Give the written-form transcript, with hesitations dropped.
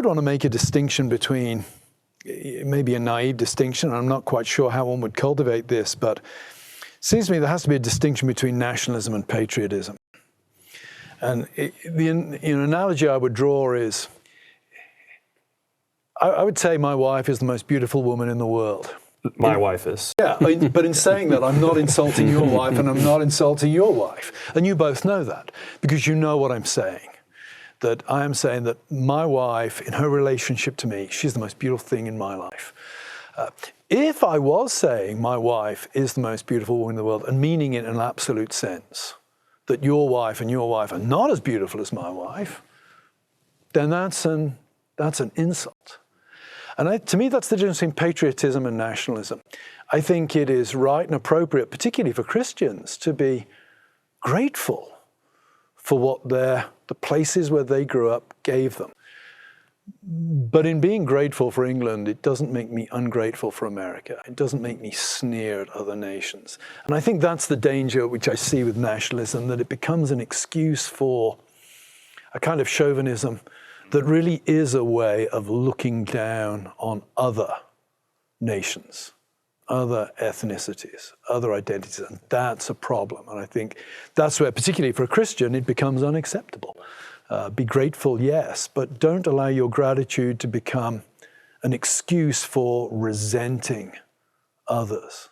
would want to make a distinction between, maybe a naive distinction, I'm not quite sure how one would cultivate this, but it seems to me there has to be a distinction between nationalism and patriotism. And the analogy I would draw is, I would say my wife is the most beautiful woman in the world. My wife is. Yeah, but in saying that, I'm not insulting your wife and I'm not insulting your wife. And you both know that, because you know what I'm saying. That I am saying that my wife, in her relationship to me, she's the most beautiful thing in my life. If I was saying my wife is the most beautiful woman in the world, and meaning it in an absolute sense, that your wife are not as beautiful as my wife, then that's an insult. And to me, that's the difference between patriotism and nationalism. I think it is right and appropriate, particularly for Christians, to be grateful for what the places where they grew up gave them. But in being grateful for England, it doesn't make me ungrateful for America. It doesn't make me sneer at other nations. And I think that's the danger which I see with nationalism, that it becomes an excuse for a kind of chauvinism that really is a way of looking down on other nations, other ethnicities, other identities, and that's a problem. And I think that's where, particularly for a Christian, it becomes unacceptable. Be grateful, yes, but don't allow your gratitude to become an excuse for resenting others.